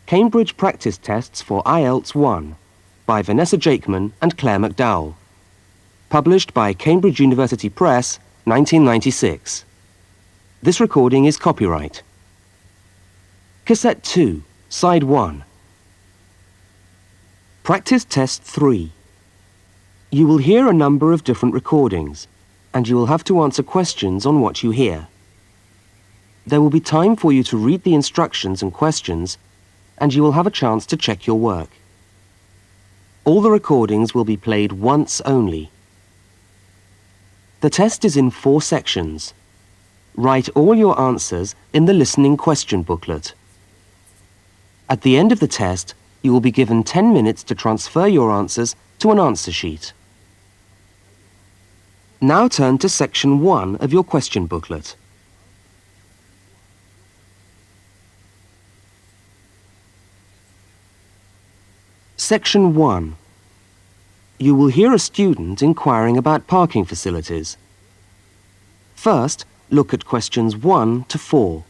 Cambridge Practice Tests for IELTS 1 by Vanessa Jakeman and Claire McDowell. Published by Cambridge University Press, 1996. This recording is copyright. Cassette 2, Side 1. Practice Test 3. You will hear a number of different recordings, and you will have to answer questions on what you hear. There will be time for you to read the instructions and questions, and you will have a chance to check your work. All the recordings will be played once only. The test is in 4 sections. Write all your answers in the listening question booklet. At the end of the test, you will be given 10 minutes to transfer your answers to an answer sheet. Now turn to section 1 of your question booklet. Section 1. You will hear a student inquiring about parking facilities. First, look at questions 1 to 4.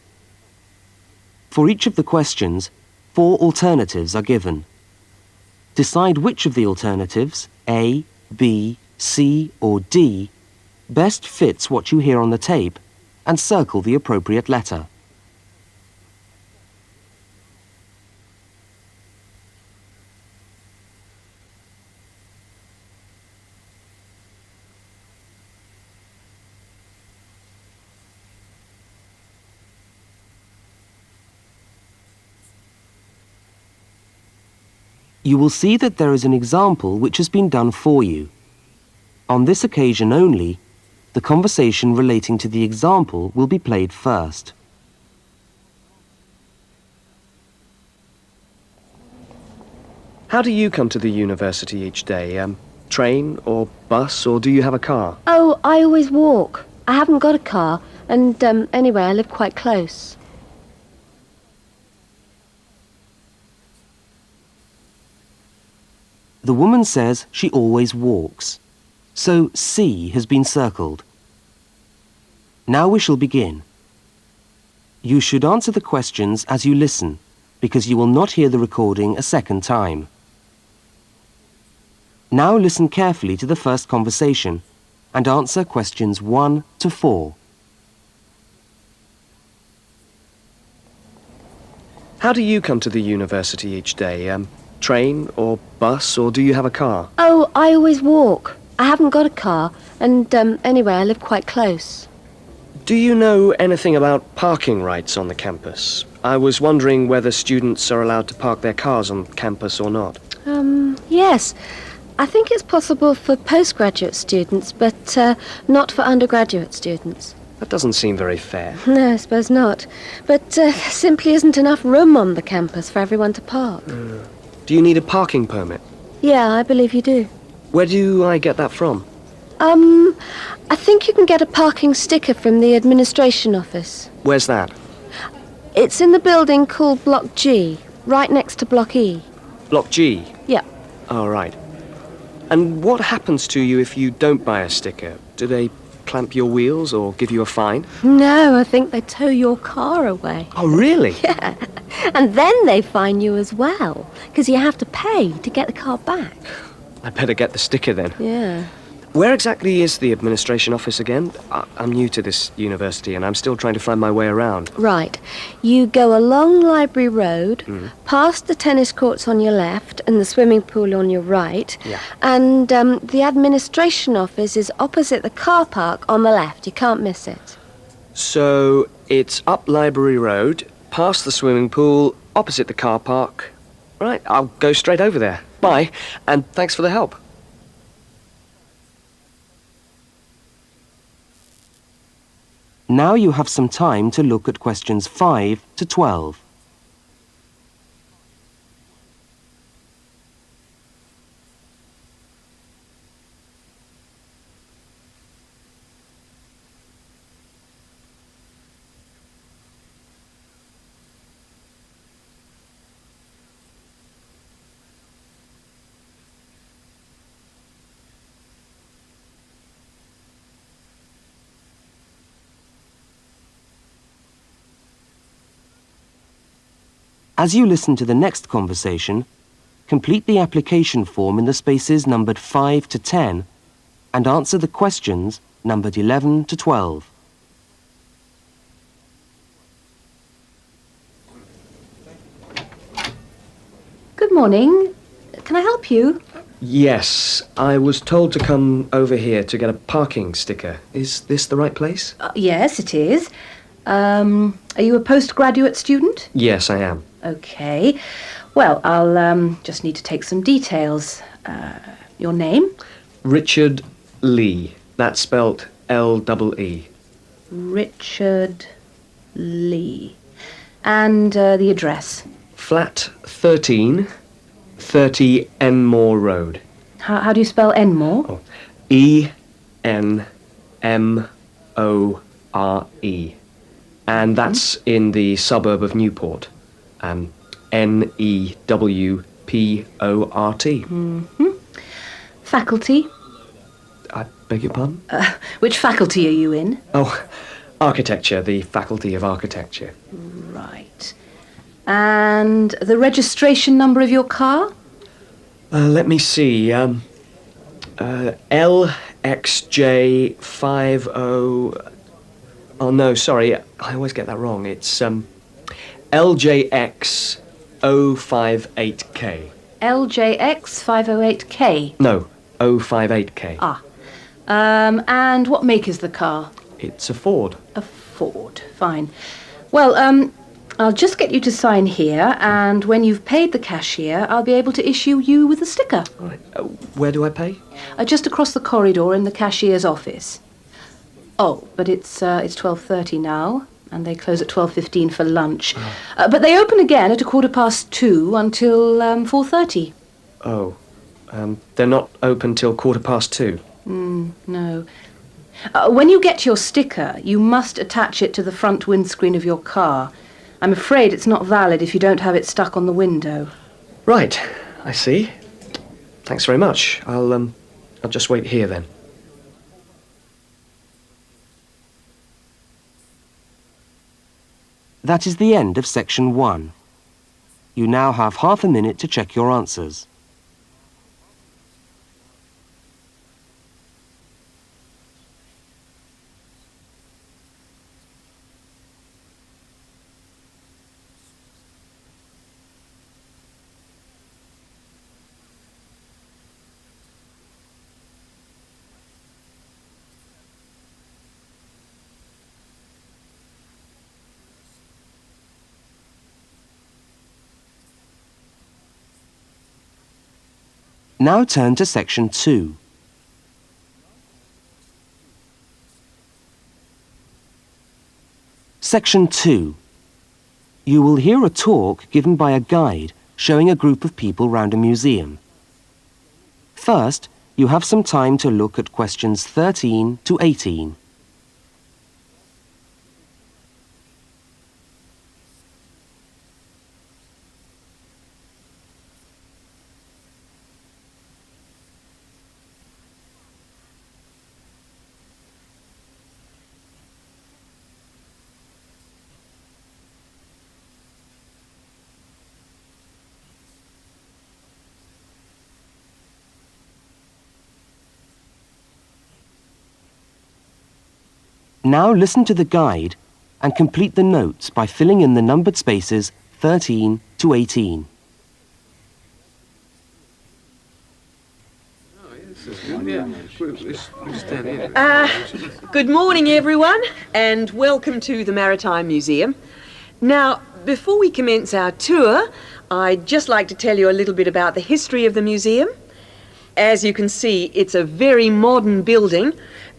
For each of the questions, 4 alternatives are given. Decide which of the alternatives, A, B, C or D, best fits what you hear on the tape and circle the appropriate letter. You will see that there is an example which has been done for you. On this occasion only, the conversation relating to the example will be played first. How do you come to the university each day? Train or bus, or do you have a car? Oh, I always walk. I haven't got a car, and anyway, I live quite close. The woman says she always walks, so C has been circled. Now we shall begin. You should answer the questions as you listen, because you will not hear the recording a second time. Now listen carefully to the first conversation and answer questions 1 to 4. How do you come to the university each day? Train or bus, or do you have a car? Oh, I always walk. I haven't got a car, and anyway, I live quite close. Do you know anything about parking rights on the campus? I was wondering whether students are allowed to park their cars on campus or not. Yes. I think it's possible for postgraduate students, but not for undergraduate students. That doesn't seem very fair. No, I suppose not. But there simply isn't enough room on the campus for everyone to park. Do you need a parking permit? Yeah, I believe you do. Where do I get that from? I think you can get a parking sticker from the administration office. Where's that? It's in the building called Block G, right next to Block E. Block G? Yeah. Oh, right. And what happens to you if you don't buy a sticker? Do they clamp your wheels or give you a fine? No, I think they tow your car away. Oh, really? Yeah. And then they fine you as well, because you have to pay to get the car back. I better get the sticker then. Yeah. Where exactly is the administration office again? I'm new to this university and I'm still trying to find my way around. Right. You go along Library Road, past the tennis courts on your left and the swimming pool on your right. Yeah. And the administration office is opposite the car park on the left. You can't miss it. So it's up Library Road, past the swimming pool, opposite the car park. Right, I'll go straight over there. Bye, and thanks for the help. Now you have some time to look at questions 5 to 12. As you listen to the next conversation, complete the application form in the spaces numbered 5 to 10 and answer the questions numbered 11 to 12. Good morning. Can I help you? Yes, I was told to come over here to get a parking sticker. Is this the right place? Yes, it is. Are you a postgraduate student? Yes, I am. Okay. Well, I'll just need to take some details. Your name? Richard Lee. That's spelt L-E-E. Richard Lee. And the address? Flat 13, 30 Enmore Road. How do you spell Enmore? Oh, E-N-M-O-R-E. And that's in the suburb of Newport. N-E-W-P-O-R-T. Faculty? I beg your pardon? Which faculty are you in? Oh, architecture, the Faculty of Architecture. Right. And the registration number of your car? Let me see. LXJ50... Oh, no, sorry. I always get that wrong. It's LJX058K. LJX508K? No, 058K. Ah. And what make is the car? It's a Ford. A Ford. Fine. Well, I'll just get you to sign here, and when you've paid the cashier, I'll be able to issue you with a sticker. All right. Where do I pay? Just across the corridor in the cashier's office. Oh, but it's 12:30 now, and they close at 12:15 for lunch. But they open again at 2:15 until 4:30. Oh, they're not open till 2:15. No. When you get your sticker, you must attach it to the front windscreen of your car. I'm afraid it's not valid if you don't have it stuck on the window. Right, I see. Thanks very much. I'll just wait here then. That is the end of section 1. You now have half a minute to check your answers. Now turn to section 2. Section 2. You will hear a talk given by a guide showing a group of people round a museum. First, you have some time to look at questions 13 to 18. Now listen to the guide and complete the notes by filling in the numbered spaces 13 to 18. Good morning, everyone, and welcome to the Maritime Museum. Now, before we commence our tour, I'd just like to tell you a little bit about the history of the museum. As you can see, it's a very modern building,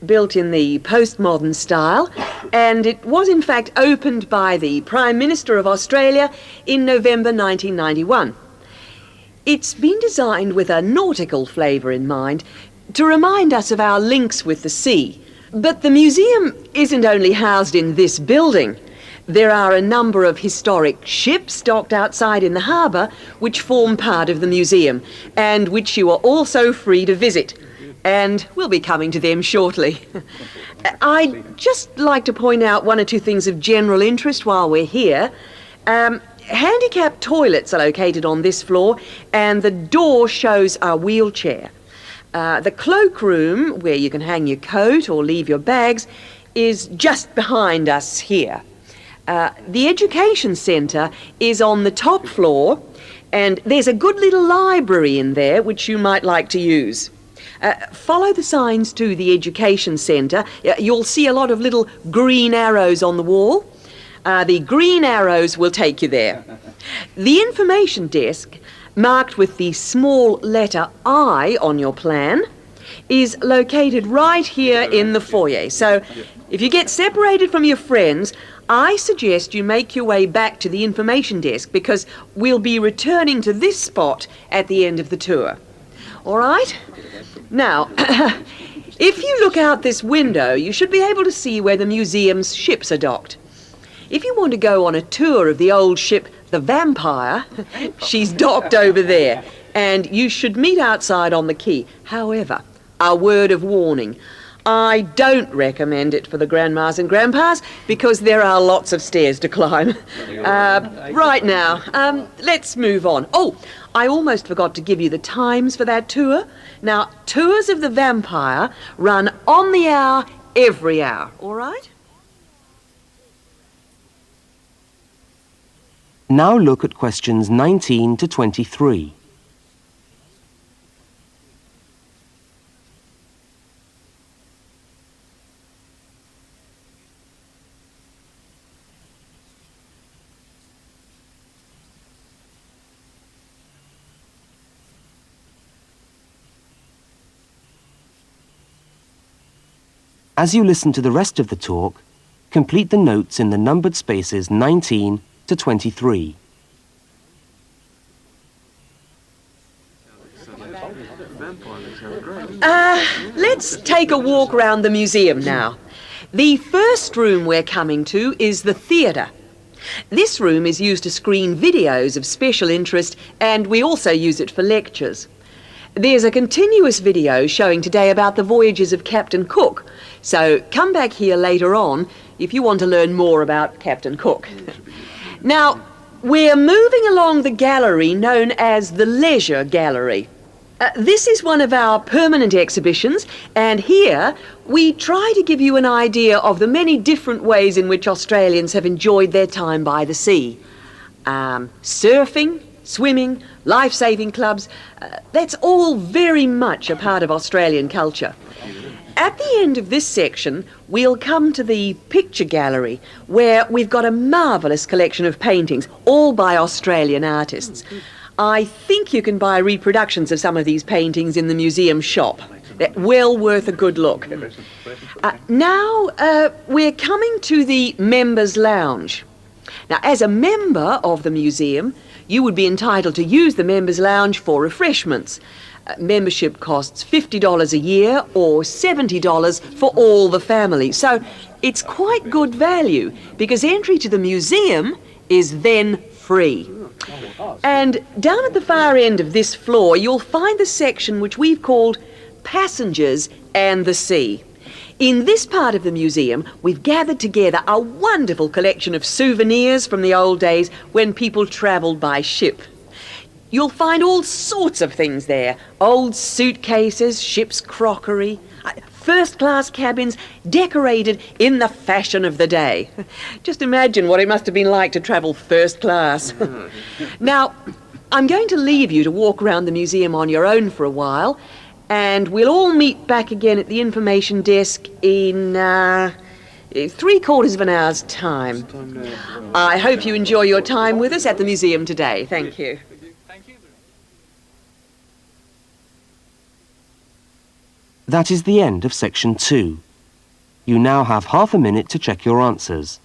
built in the postmodern style, and it was in fact opened by the Prime Minister of Australia in November 1991. It's been designed with a nautical flavour in mind, to remind us of our links with the sea. But the museum isn't only housed in this building. There are a number of historic ships docked outside in the harbour which form part of the museum, and which you are also free to visit. And we'll be coming to them shortly. I'd just like to point out one or two things of general interest while we're here. Handicapped toilets are located on this floor, and the door shows a wheelchair. The cloakroom, where you can hang your coat or leave your bags, is just behind us here. The education centre is on the top floor, and there's a good little library in there which you might like to use. Follow the signs to the education centre. You'll see a lot of little green arrows on the wall. The green arrows will take you there. The information desk, marked with the small letter I on your plan, is located right here in the foyer. So if you get separated from your friends, I suggest you make your way back to the information desk, because we'll be returning to this spot at the end of the tour. All right? Now, if you look out this window, you should be able to see where the museum's ships are docked. If you want to go on a tour of the old ship, the Vampire, she's docked over there, and you should meet outside on the quay. However, a word of warning. I don't recommend it for the grandmas and grandpas, because there are lots of stairs to climb. Right now, let's move on. Oh, I almost forgot to give you the times for that tour. Now, tours of the Vampire run on the hour, every hour, all right? Now look at questions 19 to 23. As you listen to the rest of the talk, complete the notes in the numbered spaces 19 to 23. Let's take a walk around the museum now. The first room we're coming to is the theatre. This room is used to screen videos of special interest, and we also use it for lectures. There's a continuous video showing today about the voyages of Captain Cook, so come back here later on if you want to learn more about Captain Cook. Now, we're moving along the gallery known as the Leisure Gallery. This is one of our permanent exhibitions, and here we try to give you an idea of the many different ways in which Australians have enjoyed their time by the sea. Surfing, swimming, life-saving clubs, that's all very much a part of Australian culture. At the end of this section, we'll come to the picture gallery, where we've got a marvellous collection of paintings, all by Australian artists. I think you can buy reproductions of some of these paintings in the museum shop. They're well worth a good look. Now, we're coming to the Members' Lounge. Now, as a member of the museum, you would be entitled to use the Members' Lounge for refreshments. Membership costs $50 a year or $70 for all the family. So it's quite good value, because entry to the museum is then free. And down at the far end of this floor, you'll find the section which we've called Passengers and the Sea. In this part of the museum, we've gathered together a wonderful collection of souvenirs from the old days when people travelled by ship. You'll find all sorts of things there. Old suitcases, ship's crockery, first-class cabins decorated in the fashion of the day. Just imagine what it must have been like to travel first class. Now, I'm going to leave you to walk around the museum on your own for a while, and we'll all meet back again at the information desk in 3/4 of an hour's time. I hope you enjoy your time with us at the museum today. Thank you. That is the end of section 2. You now have half a minute to check your answers.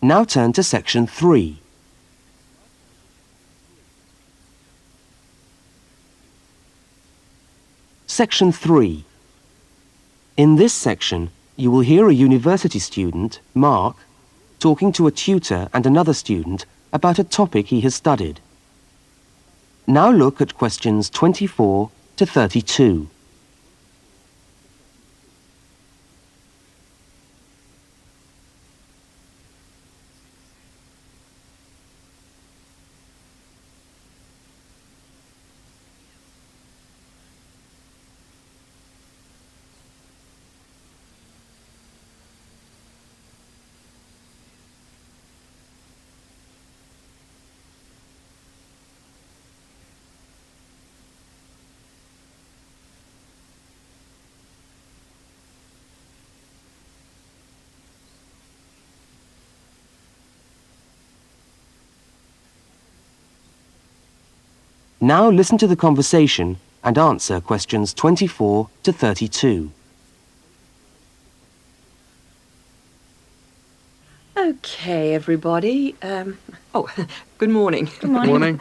Now turn to section 3. Section 3. In this section, you will hear a university student, Mark, talking to a tutor and another student about a topic he has studied. Now look at questions 24 to 32. Now listen to the conversation and answer questions 24 to 32. Okay, everybody. Good morning. Good morning.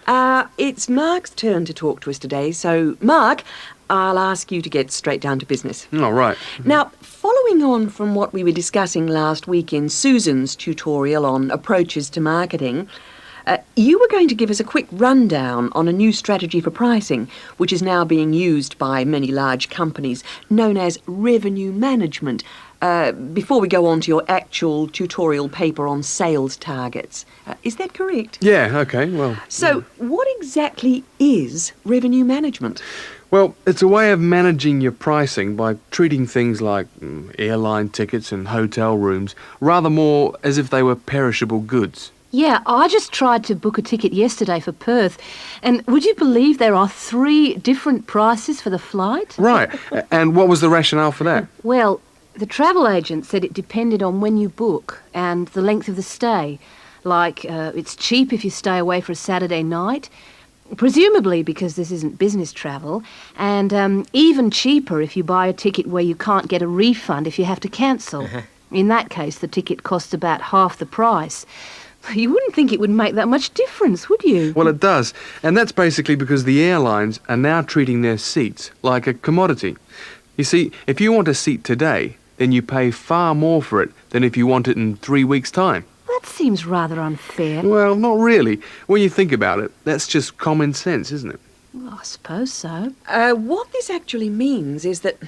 Morning. It's Mark's turn to talk to us today, so Mark, I'll ask you to get straight down to business. All right. Now, following on from what we were discussing last week in Susan's tutorial on approaches to marketing, you were going to give us a quick rundown on a new strategy for pricing, which is now being used by many large companies, known as revenue management, before we go on to your actual tutorial paper on sales targets. Is that correct? Yeah, okay, well... So, what exactly is revenue management? Well, it's a way of managing your pricing by treating things like airline tickets and hotel rooms rather more as if they were perishable goods. Yeah, I just tried to book a ticket yesterday for Perth, and would you believe there are 3 different prices for the flight? Right, and what was the rationale for that? Well, the travel agent said it depended on when you book and the length of the stay. Like, it's cheap if you stay away for a Saturday night, presumably because this isn't business travel, and even cheaper if you buy a ticket where you can't get a refund if you have to cancel. In that case, the ticket costs about half the price. You wouldn't think it would make that much difference, would you? Well, it does, and that's basically because the airlines are now treating their seats like a commodity. You see, if you want a seat today, then you pay far more for it than if you want it in 3 weeks' time. That seems rather unfair. Well, not really. When you think about it, that's just common sense, isn't it? Well, I suppose so. What this actually means is that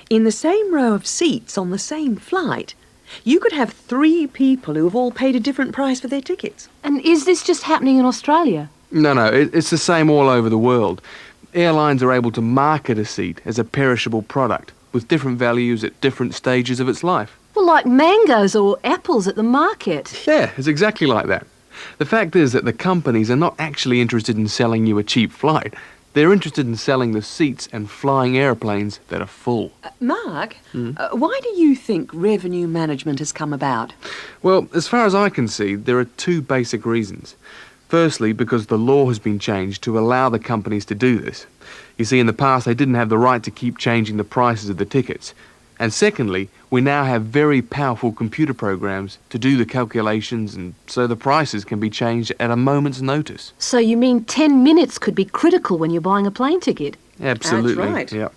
in the same row of seats on the same flight, you could have 3 people who have all paid a different price for their tickets. And is this just happening in Australia? No, it's the same all over the world. Airlines are able to market a seat as a perishable product with different values at different stages of its life. Well, like mangoes or apples at the market. Yeah, it's exactly like that. The fact is that the companies are not actually interested in selling you a cheap flight. They're interested in selling the seats and flying airplanes that are full. Mark, why do you think revenue management has come about? Well, as far as I can see, there are 2 basic reasons. Firstly, because the law has been changed to allow the companies to do this. You see, in the past, they didn't have the right to keep changing the prices of the tickets. And secondly, we now have very powerful computer programs to do the calculations, and so the prices can be changed at a moment's notice. So you mean 10 minutes could be critical when you're buying a plane ticket? Absolutely. That's right. Yep.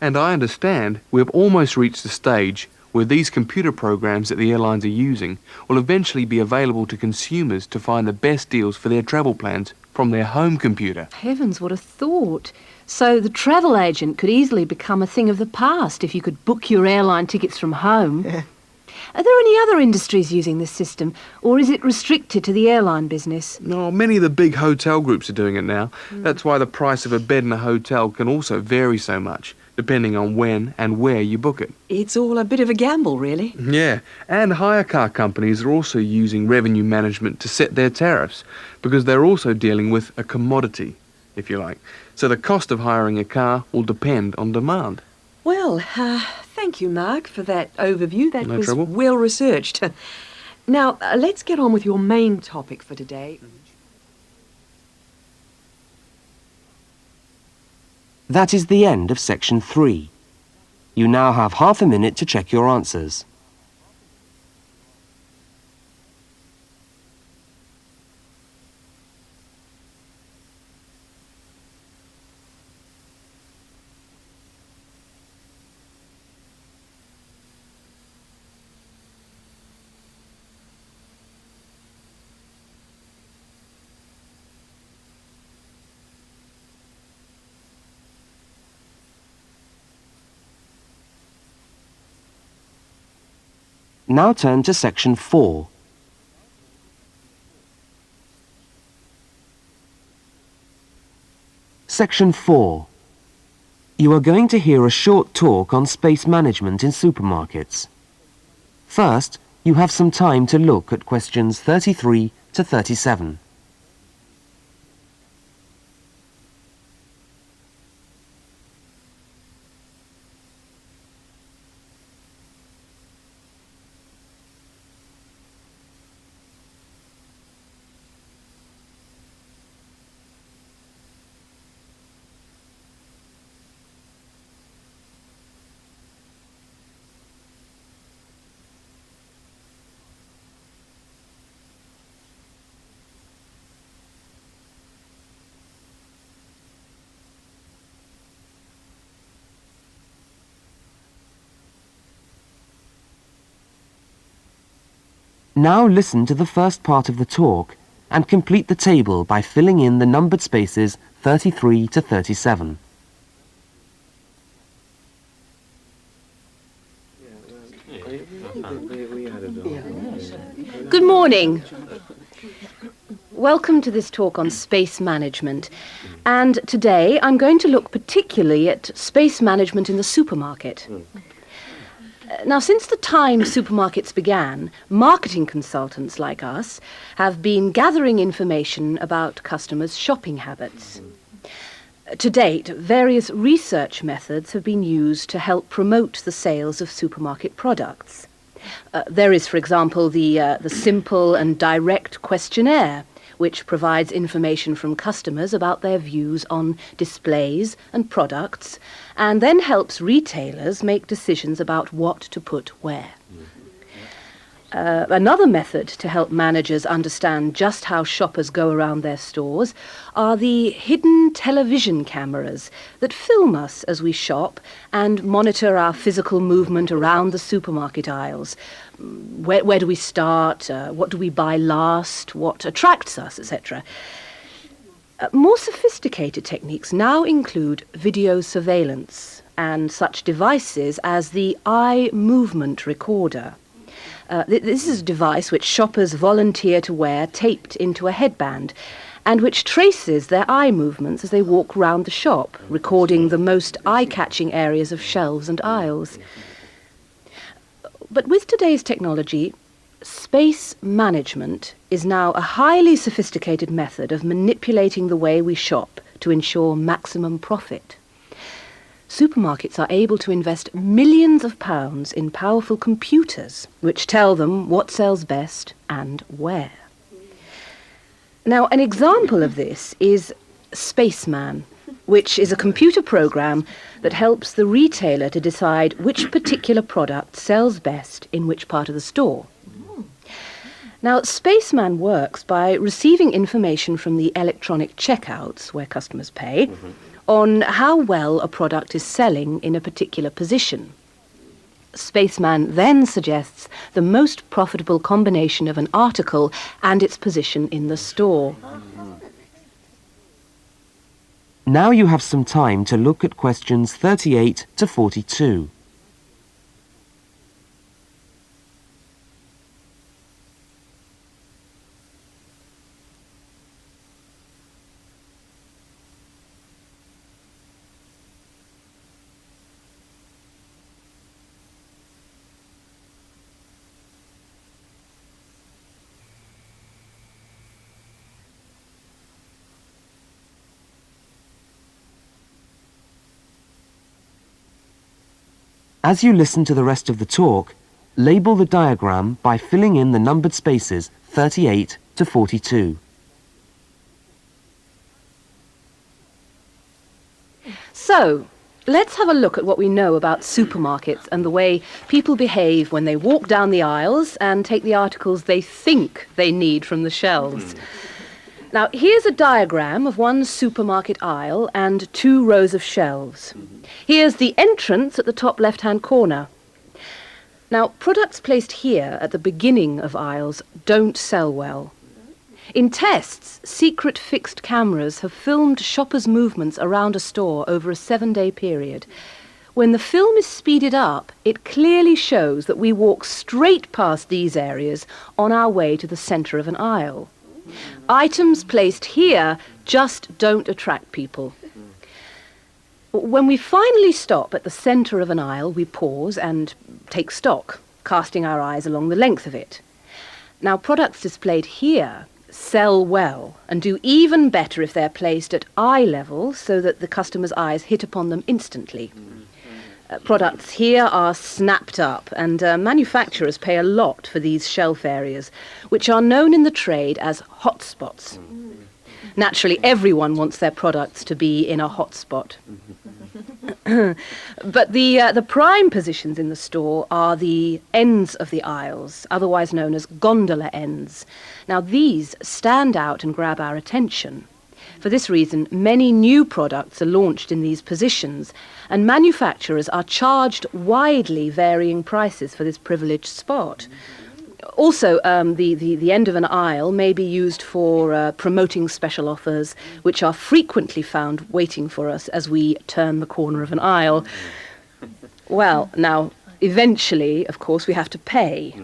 And I understand we've almost reached the stage where these computer programs that the airlines are using will eventually be available to consumers to find the best deals for their travel plans from their home computer. Heavens, what a thought. So the travel agent could easily become a thing of the past if you could book your airline tickets from home. Are there any other industries using this system, or is it restricted to the airline business? No, many of the big hotel groups are doing it now. That's why the price of a bed in a hotel can also vary so much, depending on when and where you book it. It's all a bit of a gamble, really. Yeah, and hire car companies are also using revenue management to set their tariffs, because they're also dealing with a commodity, if you like. So the cost of hiring a car will depend on demand. Well, thank you, Mark, for that overview. That No was trouble. well researched. Now, let's get on with your main topic for today. That is the end of section 3. You now have half a minute to check your answers. Now turn to section 4. Section 4. You are going to hear a short talk on space management in supermarkets. First, you have some time to look at questions 33 to 37. Now listen to the first part of the talk and complete the table by filling in the numbered spaces 33 to 37. Good morning. Welcome to this talk on space management. And today I'm going to look particularly at space management in the supermarket. Now, since the time supermarkets began, marketing consultants like us have been gathering information about customers' shopping habits. To date, various research methods have been used to help promote the sales of supermarket products. There is, for example, the simple and direct questionnaire, which provides information from customers about their views on displays and products, and then helps retailers make decisions about what to put where. Another method to help managers understand just how shoppers go around their stores are the hidden television cameras that film us as we shop and monitor our physical movement around the supermarket aisles. Where do we start? What do we buy last? What attracts us, etc. More sophisticated techniques now include video surveillance and such devices as the eye movement recorder. This is a device which shoppers volunteer to wear taped into a headband and which traces their eye movements as they walk round the shop, recording the most eye-catching areas of shelves and aisles. But with today's technology, space management is now a highly sophisticated method of manipulating the way we shop to ensure maximum profit. Supermarkets are able to invest millions of pounds in powerful computers which tell them what sells best and where. Now, an example of this is Spaceman, which is a computer program that helps the retailer to decide which particular product sells best in which part of the store. Now, Spaceman works by receiving information from the electronic checkouts, where customers pay, on how well a product is selling in a particular position. Spaceman then suggests the most profitable combination of an article and its position in the store. Now you have some time to look at questions 38 to 42. As you listen to the rest of the talk, label the diagram by filling in the numbered spaces 38 to 42. So, let's have a look at what we know about supermarkets and the way people behave when they walk down the aisles and take the articles they think they need from the shelves. Now, here's a diagram of one supermarket aisle and 2 rows of shelves. Here's the entrance at the top left-hand corner. Now, products placed here at the beginning of aisles don't sell well. In tests, secret fixed cameras have filmed shoppers' movements around a store over a 7-day period. When the film is speeded up, it clearly shows that we walk straight past these areas on our way to the centre of an aisle. Items placed here just don't attract people. When we finally stop at the centre of an aisle, we pause and take stock, casting our eyes along the length of it. Now, products displayed here sell well and do even better if they're placed at eye level so that the customer's eyes hit upon them instantly. Products here are snapped up, and manufacturers pay a lot for these shelf areas, which are known in the trade as hotspots. Naturally, everyone wants their products to be in a hotspot. But the prime positions in the store are the ends of the aisles, otherwise known as gondola ends. Now, these stand out and grab our attention. For this reason, many new products are launched in these positions, and manufacturers are charged widely varying prices for this privileged spot. Also, the end of an aisle may be used for promoting special offers, which are frequently found waiting for us as we turn the corner of an aisle. Well, now, eventually, of course, we have to pay.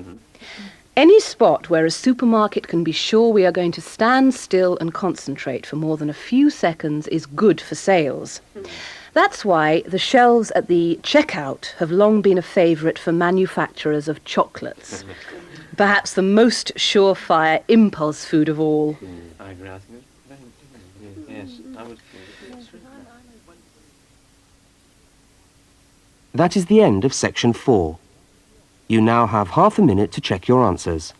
Any spot where a supermarket can be sure we are going to stand still and concentrate for more than a few seconds is good for sales. That's why the shelves at the checkout have long been a favourite for manufacturers of chocolates. Perhaps the most surefire impulse food of all. That is the end of section 4. You now have half a minute to check your answers.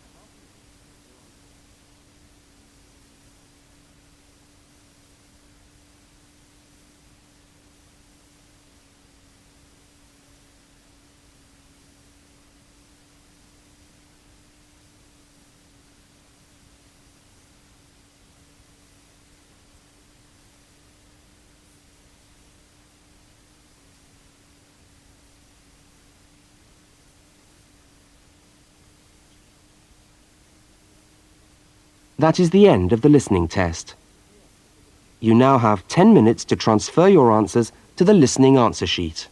That is the end of the listening test. You now have 10 minutes to transfer your answers to the listening answer sheet.